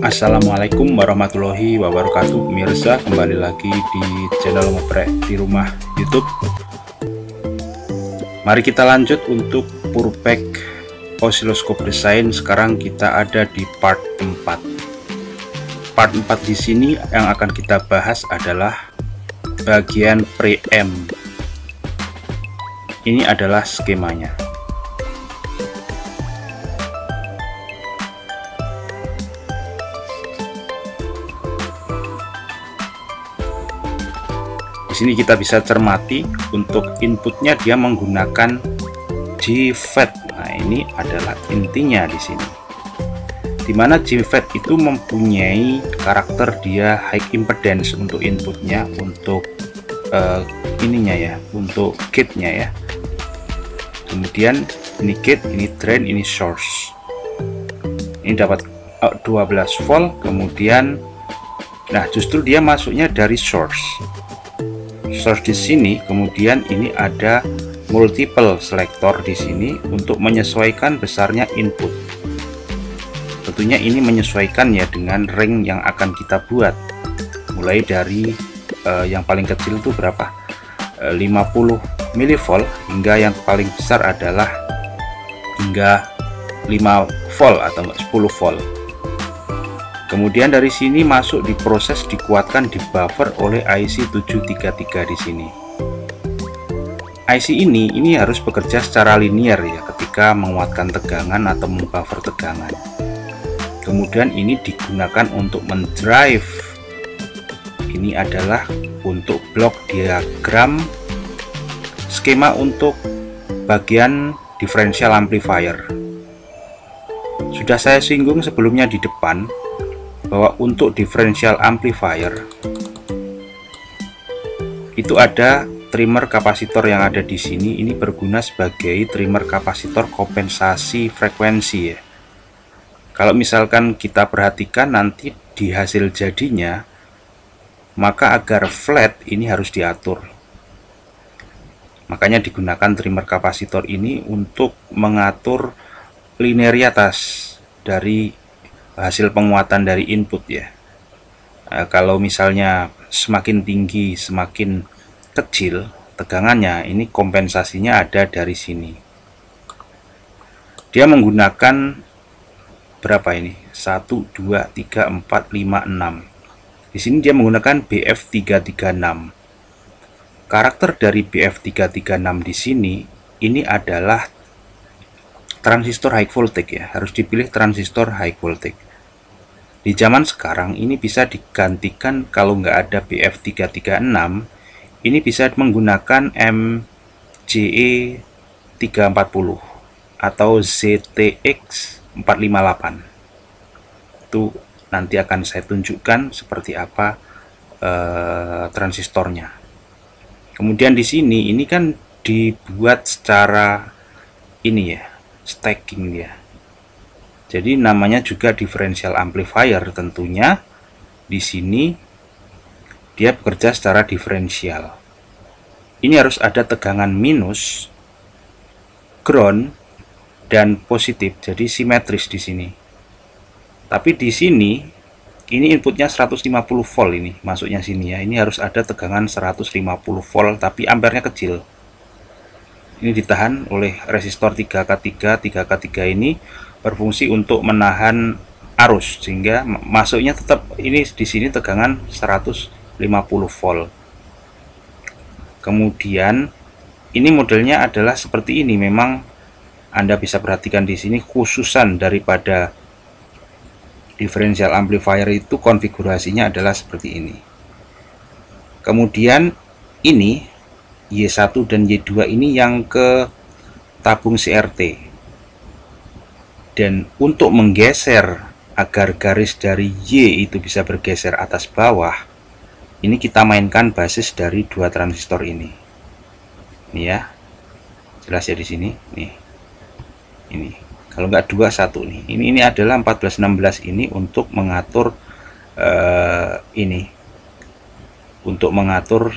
Assalamualaikum warahmatullahi wabarakatuh. Pemirsa, kembali lagi di channel Ngoprek di Rumah YouTube. Mari kita lanjut untuk Purbeck Oscilloscope Design. Sekarang kita ada di part 4. Part 4 di sini yang akan kita bahas adalah bagian preamp. Ini adalah skemanya. Di sini kita bisa cermati untuk inputnya dia menggunakan JFET. Nah, ini adalah intinya di sini. Dimana JFET itu mempunyai karakter dia high impedance untuk inputnya, untuk ininya ya, untuk gate-nya ya. Kemudian ini gate, ini drain, ini source. Ini dapat 12 volt. Kemudian, nah justru dia masuknya dari source di sini. Kemudian ini ada multiple selector di sini untuk menyesuaikan besarnya input. Tentunya ini menyesuaikan ya dengan ring yang akan kita buat. Mulai dari yang paling kecil itu berapa? 50 mV hingga yang paling besar adalah hingga 5 volt atau 10 volt. Kemudian dari sini masuk diproses, dikuatkan di buffer oleh IC 733 di sini. IC ini harus bekerja secara linear ya ketika menguatkan tegangan atau membuffer tegangan. Kemudian ini digunakan untuk mendrive. Ini adalah untuk blok diagram skema untuk bagian differential amplifier. Sudah saya singgung sebelumnya di depan bahwa untuk differential amplifier itu ada trimmer kapasitor yang ada di sini. Ini berguna sebagai trimmer kapasitor kompensasi frekuensi ya. Kalau misalkan kita perhatikan nanti di hasil jadinya, maka agar flat ini harus diatur. Makanya digunakan trimmer kapasitor ini untuk mengatur linearitas dari hasil penguatan dari input ya. Kalau misalnya semakin tinggi semakin kecil tegangannya, ini kompensasinya ada dari sini. Dia menggunakan berapa ini? 1 2 3 4 5 6. Di sini dia menggunakan BF336. Karakter dari BF336 di sini ini adalah transistor high voltage ya, harus dipilih transistor high voltage. Di zaman sekarang ini bisa digantikan, kalau nggak ada BF336 ini bisa menggunakan MJE 340 atau ZTX 458. Itu nanti akan saya tunjukkan seperti apa transistornya. Kemudian di sini ini kan dibuat secara ini ya, stacking dia. Jadi namanya juga differential amplifier. Tentunya di sini dia bekerja secara diferensial. Ini harus ada tegangan minus, ground, dan positif. Jadi simetris di sini. Tapi di sini ini inputnya 150 volt ini masuknya sini ya. Ini harus ada tegangan 150 volt tapi ampernya kecil. Ini ditahan oleh resistor 3K3. 3K3 ini berfungsi untuk menahan arus sehingga masuknya tetap ini di sini tegangan 150 volt. Kemudian ini modelnya adalah seperti ini. Memang Anda bisa perhatikan di sini khususan daripada differential amplifier itu konfigurasinya adalah seperti ini. Kemudian ini Y1 dan Y2 ini yang ke tabung CRT. Dan untuk menggeser agar garis dari Y itu bisa bergeser atas bawah, ini kita mainkan basis dari dua transistor ini. Ini ya, jelas ya di sini. Nih, ini kalau nggak 2 1 nih. Ini adalah 1416 ini untuk mengatur ini, untuk mengatur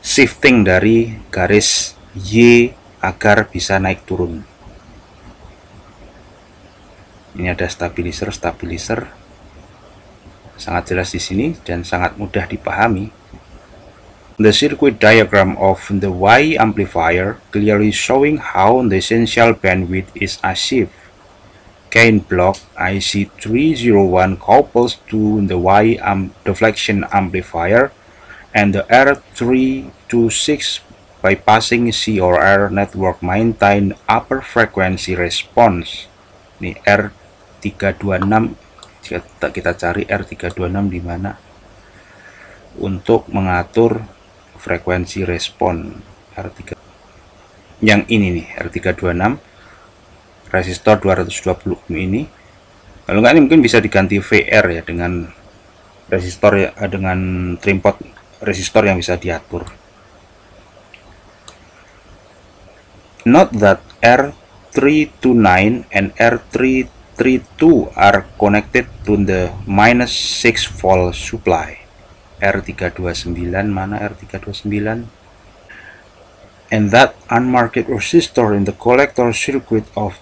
shifting dari garis Y agar bisa naik turun. Ini ada stabilizer, sangat jelas di sini dan sangat mudah dipahami. The circuit diagram of the Y amplifier clearly showing how the essential bandwidth is achieved. Gain block IC301 couples to the Y deflection amplifier and the R326 bypassing C or R network maintain upper frequency response. Ini R326, kita cari R326 di mana untuk mengatur frekuensi respon. R3 yang ini nih, R326 resistor 220 ohm ini. Kalau nggak, ini mungkin bisa diganti VR ya, dengan resistor ya, dengan trimpot resistor yang bisa diatur. Note that R329 and R332 are connected to the -6 volt supply. R329 mana R329? And that unmarked resistor in the collector circuit of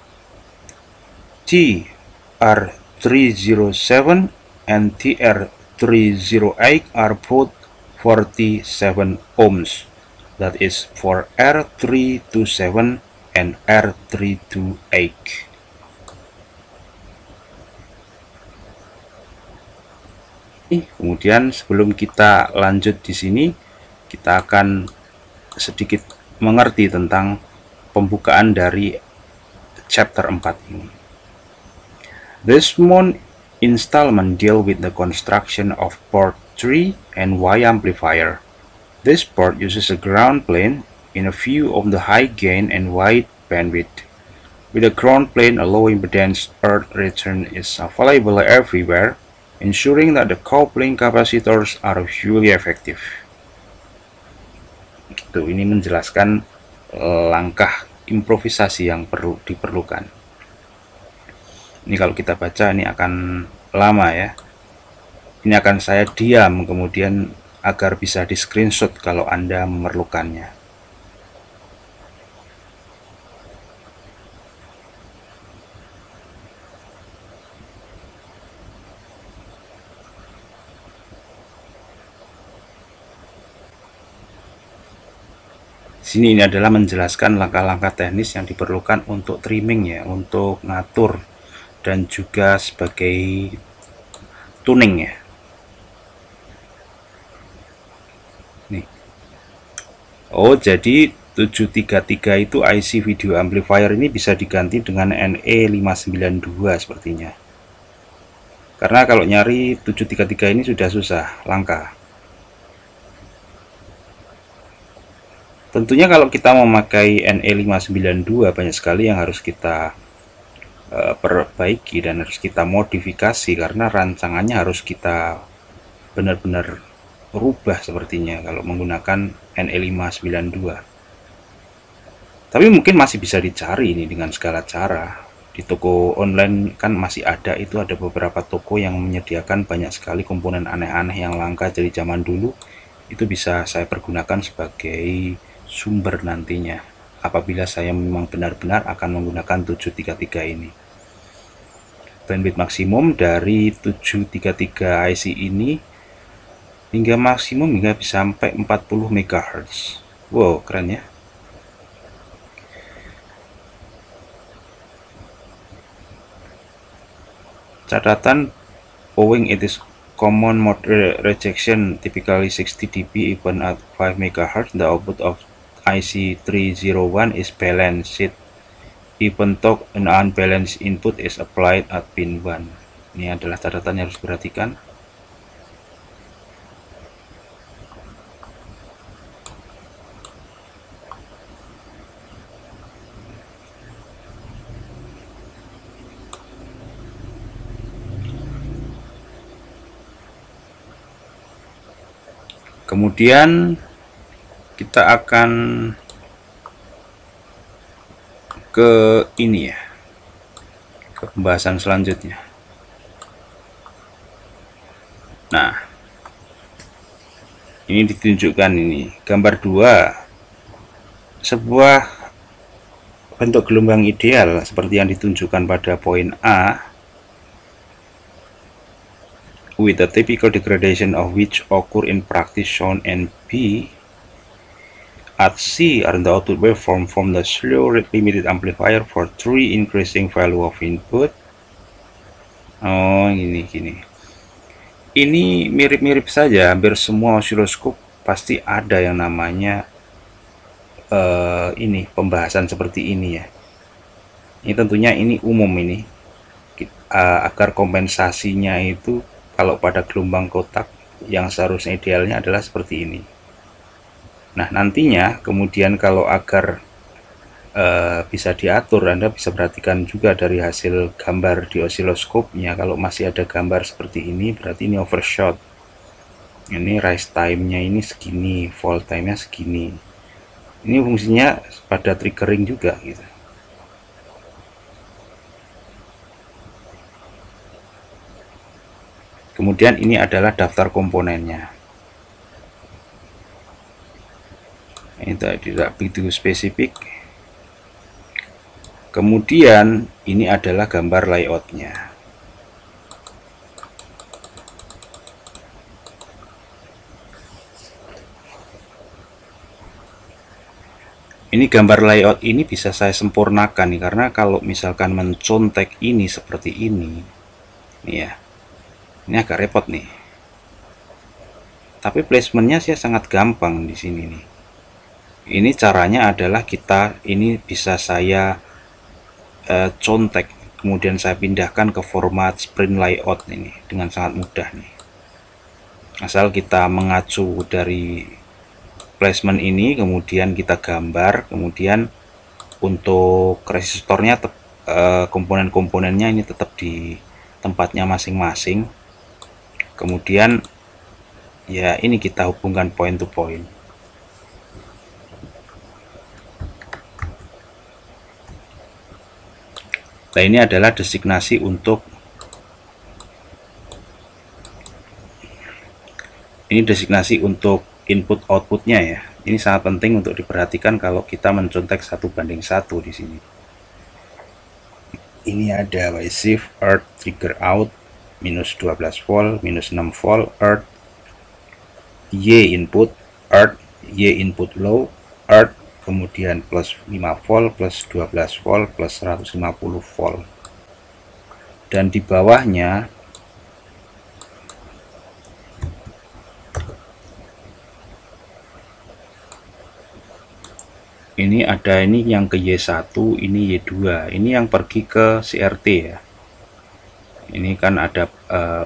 TR307 and TR308 are both 47 ohms. That is for R327 and R328. Kemudian sebelum kita lanjut di sini, kita akan sedikit mengerti tentang pembukaan dari chapter 4 ini. This month installment deal with the construction of port 3 and Y amplifier. This port uses a ground plane in a view of the high gain and wide bandwidth. With a ground plane, a low impedance earth return is available everywhere, ensuring that the coupling capacitors are fully effective. Ini menjelaskan langkah improvisasi yang diperlukan. Ini kalau kita baca ini akan lama ya. Ini akan saya diam kemudian agar bisa di screenshot kalau Anda memerlukannya. Sini ini adalah menjelaskan langkah-langkah teknis yang diperlukan untuk trimming ya, untuk ngatur dan juga sebagai tuning ya. Nih. Oh, jadi 733 itu IC video amplifier ini bisa diganti dengan NE592 sepertinya. Karena kalau nyari 733 ini sudah susah, langka. Tentunya kalau kita memakai NE592 banyak sekali yang harus kita perbaiki dan harus kita modifikasi, karena rancangannya harus kita benar-benar rubah sepertinya kalau menggunakan NE592. Tapi mungkin masih bisa dicari ini dengan segala cara. Di toko online kan masih ada, itu ada beberapa toko yang menyediakan banyak sekali komponen aneh-aneh yang langka dari zaman dulu. Itu bisa saya pergunakan sebagai sumber nantinya apabila saya memang benar-benar akan menggunakan 733 ini. Bandwidth maksimum dari 733 IC ini hingga maksimum hingga bisa sampai 40 MHz. Wow, keren ya. Catatan, owing it is common mode rejection, typically 60 dB even at 5 MHz, the output of IC301 is balanced even though an unbalanced input is applied at pin 1. Ini adalah catatan yang harus diperhatikan. Kemudian kita akan ke ini ya, ke pembahasan selanjutnya. Nah, ini ditunjukkan ini gambar 2, sebuah bentuk gelombang ideal seperti yang ditunjukkan pada poin A with the typical degradation of which occur in practice shown in B. At C are the output waveform from the slew rate limited amplifier for 3 increasing value of input. Oh, gini. Ini mirip-mirip saja, hampir semua osiloskop pasti ada yang namanya ini pembahasan seperti ini ya. Ini tentunya ini umum ini, agar kompensasinya itu kalau pada gelombang kotak yang seharusnya idealnya adalah seperti ini. Nah, nantinya kemudian kalau agar bisa diatur, Anda bisa perhatikan juga dari hasil gambar di osiloskopnya. Kalau masih ada gambar seperti ini, berarti ini overshot. Ini rise time-nya ini segini, fall time-nya segini. Ini fungsinya pada triggering juga gitu. Kemudian ini adalah daftar komponennya. Ini tidak begitu spesifik. Kemudian ini adalah gambar layoutnya. Ini gambar layout ini bisa saya sempurnakan nih, karena kalau misalkan mencontek ini seperti ini, nih ya, ini agak repot nih. Tapi placementnya sih sangat gampang di sini nih. Ini caranya adalah ini bisa saya contek, kemudian saya pindahkan ke format sprint layout ini dengan sangat mudah nih. Asal kita mengacu dari placement ini, kemudian kita gambar, kemudian untuk resistornya komponen-komponennya ini tetap di tempatnya masing-masing. Kemudian ya ini kita hubungkan point to point. Nah, ini adalah designasi untuk input outputnya ya. Ini sangat penting untuk diperhatikan kalau kita mencontek 1:1 di sini. Ini ada Y shift, earth, trigger out, minus 12 volt, minus 6 volt, earth, Y input, earth, Y input low, earth, kemudian plus 5 volt, plus 12 volt, plus 150 volt. Dan di bawahnya ini ada yang ke Y1, ini Y2, ini yang pergi ke CRT ya. Ini kan ada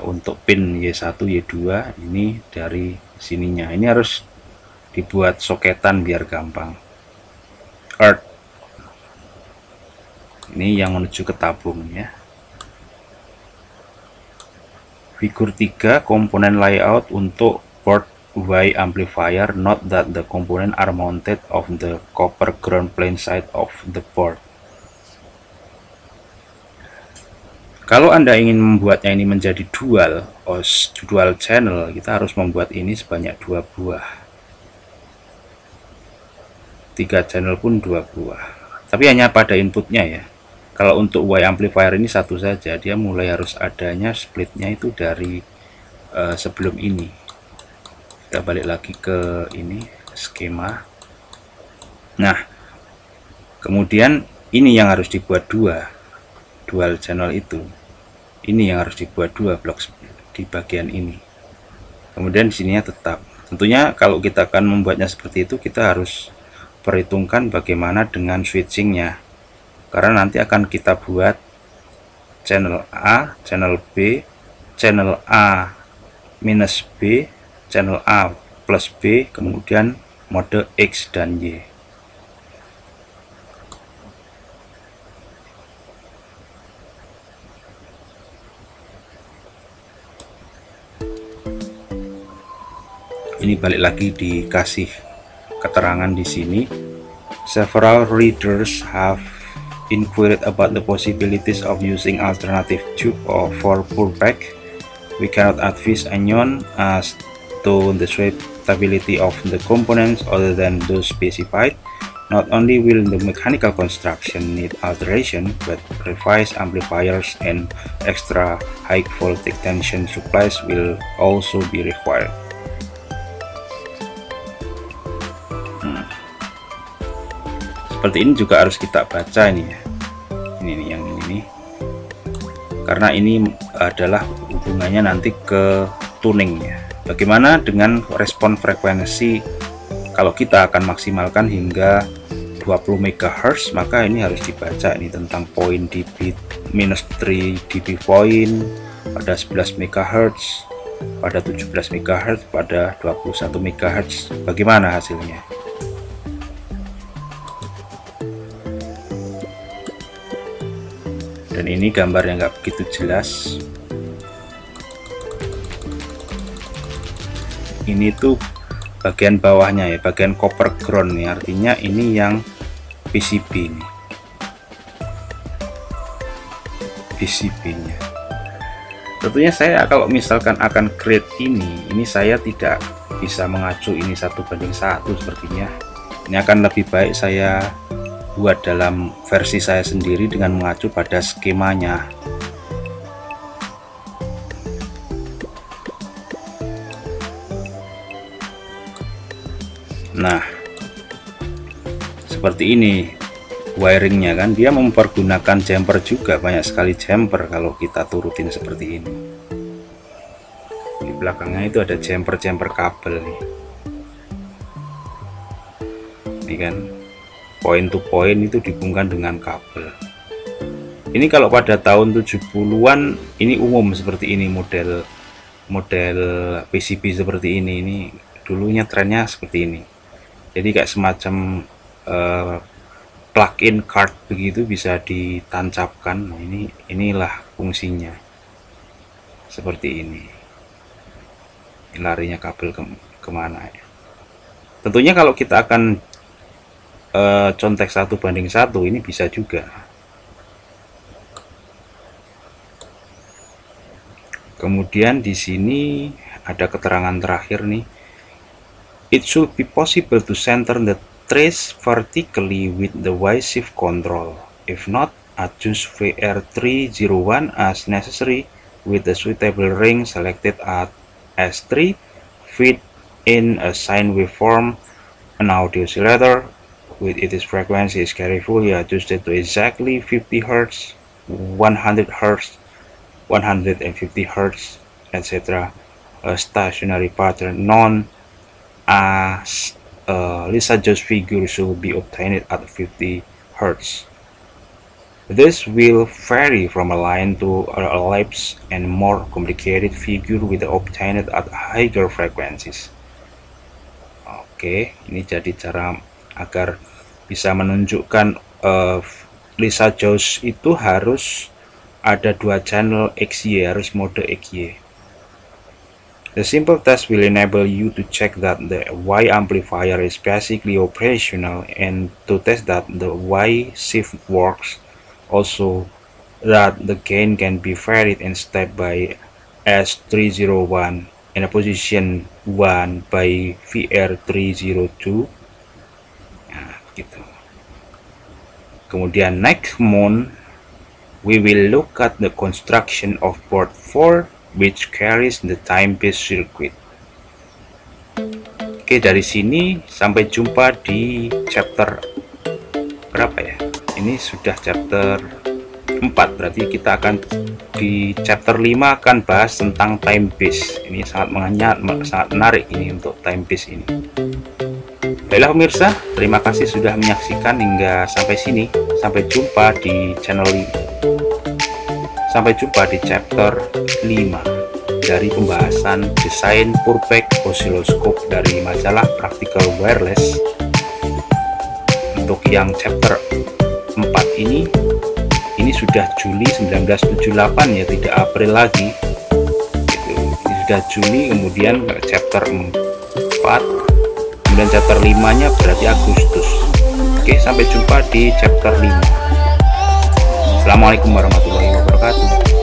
untuk pin Y1, Y2, ini dari sininya. Ini harus dibuat soketan biar gampang. Earth, ini yang menuju ke tabung ya. Figur 3, komponen layout untuk board Y amplifier. Note that the component are mounted of the copper ground plane side of the board. Kalau Anda ingin membuatnya ini menjadi dual channel, kita harus membuat ini sebanyak 2 buah. 3 channel pun 2 buah, tapi hanya pada inputnya ya. Kalau untuk Y amplifier ini satu saja, dia mulai harus adanya splitnya itu dari sebelum ini. Kita balik lagi ke ini skema. Nah, kemudian ini yang harus dibuat dual channel itu. Ini yang harus dibuat 2 blok di bagian ini. Kemudian di sininya tetap. Tentunya kalau kita akan membuatnya seperti itu, kita harus perhitungkan bagaimana dengan switchingnya, karena nanti akan kita buat channel A, channel B, channel A minus B, channel A plus B, kemudian mode X dan Y. Ini balik lagi dikasih keterangan di sini. Several readers have inquired about the possibilities of using alternative tube or for pullback. We cannot advise anyone as to the suitability of the components other than those specified. Not only will the mechanical construction need alteration, but revised amplifiers and extra high voltage tension supplies will also be required. Seperti ini juga harus kita baca ini ya. Ini nih, yang ini nih. Karena ini adalah hubungannya nanti ke tuningnya. Bagaimana dengan respon frekuensi kalau kita akan maksimalkan hingga 20 MHz, maka ini harus dibaca ini tentang poin dB -3 dB point pada 11 MHz, pada 17 MHz, pada 21 MHz. Bagaimana hasilnya? Dan ini gambarnya nggak begitu jelas. Ini tuh bagian bawahnya ya, bagian copper ground nih, artinya ini yang PCB nih, PCB nya. Tentunya saya kalau misalkan akan create ini saya tidak bisa mengacu ini 1:1 sepertinya. Ini akan lebih baik saya buat dalam versi saya sendiri dengan mengacu pada skemanya. Nah, seperti ini wiringnya kan, dia mempergunakan jumper juga, banyak sekali jumper kalau kita turutin seperti ini. Di belakangnya itu ada jumper kabel nih. Ini kan point to point itu dihubungkan dengan kabel. Ini kalau pada tahun 70-an ini umum seperti ini, model PCB seperti ini dulunya trennya seperti ini. Jadi kayak semacam plug-in card begitu, bisa ditancapkan. Nah, inilah fungsinya seperti ini. Larinya kabel kemana ya? Tentunya kalau kita akan contek 1:1 ini bisa juga. Kemudian di sini ada keterangan terakhir nih. It should be possible to center the trace vertically with the Y-shift control. If not, adjust VR301 as necessary with the suitable ring selected at S3. Feed in a sine waveform. An audio oscillator with its frequency is carefully adjusted to exactly 50 Hz, 100 Hz, 150 Hz, etc. A stationary pattern known as Lissajous figure should be obtained at 50 Hz. This will vary from a line to an ellipse and more complicated figure with obtained at higher frequencies. Oke, ini jadi cara agar bisa menunjukkan Lissajous itu harus ada 2 channel XY, harus mode XY. The simple test will enable you to check that the Y amplifier is basically operational and to test that the Y shift works. Also, that the gain can be varied in step by S301 and a position 1 by VR302. Nah, gitu. Kemudian next month we will look at the construction of port 4 which carries the time-based circuit. Oke, dari sini sampai jumpa di chapter berapa ya? Ini sudah chapter 4, berarti kita akan di chapter 5 akan bahas tentang time-based. Ini sangat menarik ini untuk time-based ini. Baiklah pemirsa, terima kasih sudah menyaksikan hingga sampai sini. Sampai jumpa di channel ini. Sampai jumpa di chapter 5 dari pembahasan desain Purbeck Oscilloscope dari majalah Practical Wireless. Untuk yang chapter 4 ini sudah Juli 1978 ya, tidak April lagi gitu. Ini sudah Juli, kemudian chapter 4, kemudian chapter 5 nya berarti Agustus. Oke, sampai jumpa di chapter 5. Assalamualaikum warahmatullahi wabarakatuh.